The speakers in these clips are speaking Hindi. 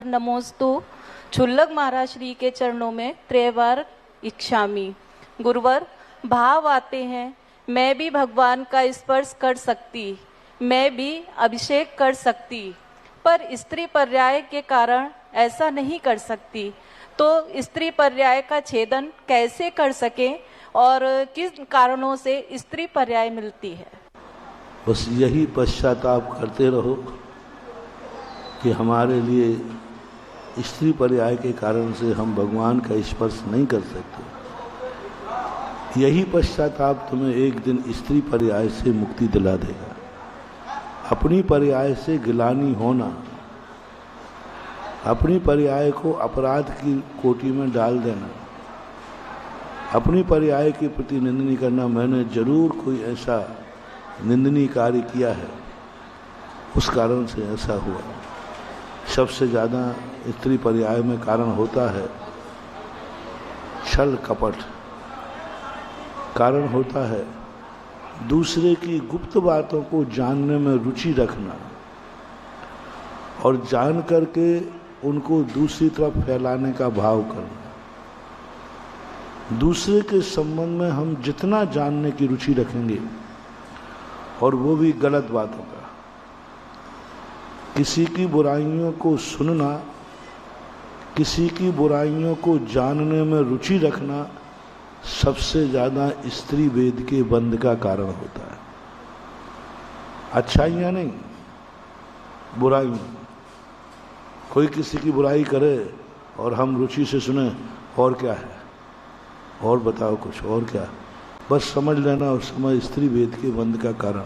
नमोस्तु छुल्लक महाराज श्री के चरणों में त्रैवार इच्छामी। गुरुवर, भाव आते हैं, मैं भी भगवान का स्पर्श कर सकती, मैं भी अभिषेक कर सकती, पर स्त्री पर्याय के कारण ऐसा नहीं कर सकती। तो स्त्री पर्याय का छेदन कैसे कर सकें और किस कारणों से स्त्री पर्याय मिलती है? बस यही पश्चाताप करते रहो कि हमारे लिए स्त्री पर्याय के कारण से हम भगवान का स्पर्श नहीं कर सकते। यही पश्चाताप तुम्हें एक दिन स्त्री पर्याय से मुक्ति दिला देगा। अपनी पर्याय से गिलानी होना, अपनी पर्याय को अपराध की कोटि में डाल देना, अपनी पर्याय के प्रति निंदनीय करना, मैंने जरूर कोई ऐसा निंदनीय कार्य किया है, उस कारण से ऐसा हुआ। सबसे ज़्यादा स्त्री पर्याय में कारण होता है छल कपट, कारण होता है दूसरे की गुप्त बातों को जानने में रुचि रखना और जान करके उनको दूसरी तरफ फैलाने का भाव करना। दूसरे के संबंध में हम जितना जानने की रुचि रखेंगे, और वो भी गलत बातों का, किसी की बुराइयों को सुनना, किसी की बुराइयों को जानने में रुचि रखना सबसे ज़्यादा स्त्री वेद के बंध का कारण होता है। अच्छाइयाँ नहीं, बुराइयाँ। कोई किसी की बुराई करे और हम रुचि से सुने, और क्या है, और बताओ कुछ, और क्या, बस समझ लेना उस समय स्त्री वेद के बंध का कारण।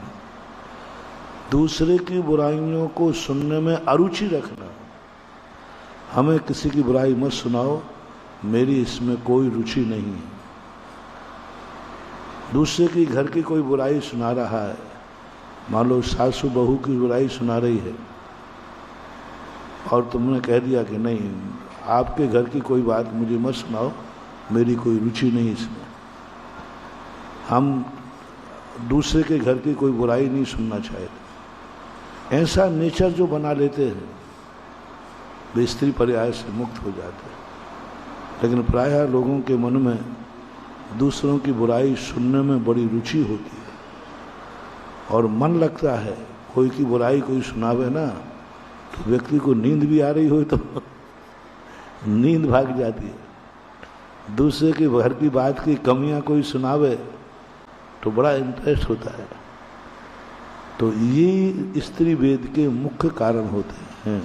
दूसरे की बुराइयों को सुनने में अरुचि रखना, हमें किसी की बुराई मत सुनाओ, मेरी इसमें कोई रुचि नहीं है। दूसरे की घर की कोई बुराई सुना रहा है, मान लो सासू बहू की बुराई सुना रही है और तुमने कह दिया कि नहीं, आपके घर की कोई बात मुझे मत सुनाओ, मेरी कोई रुचि नहीं इसमें। हम दूसरे के घर की कोई बुराई नहीं सुनना चाहते। ऐसा नेचर जो बना लेते हैं वे स्त्री पर्याय से मुक्त हो जाते हैं। लेकिन प्रायः लोगों के मन में दूसरों की बुराई सुनने में बड़ी रुचि होती है और मन लगता है, कोई की बुराई कोई सुनावे ना तो व्यक्ति को नींद भी आ रही हो तो नींद भाग जाती है। दूसरे के घर की बात की कमियां कोई सुनावे तो बड़ा इंटरेस्ट होता है। तो ये स्त्री वेद के मुख्य कारण होते हैं।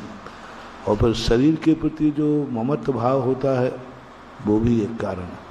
और फिर शरीर के प्रति जो ममत्व भाव होता है वो भी एक कारण है।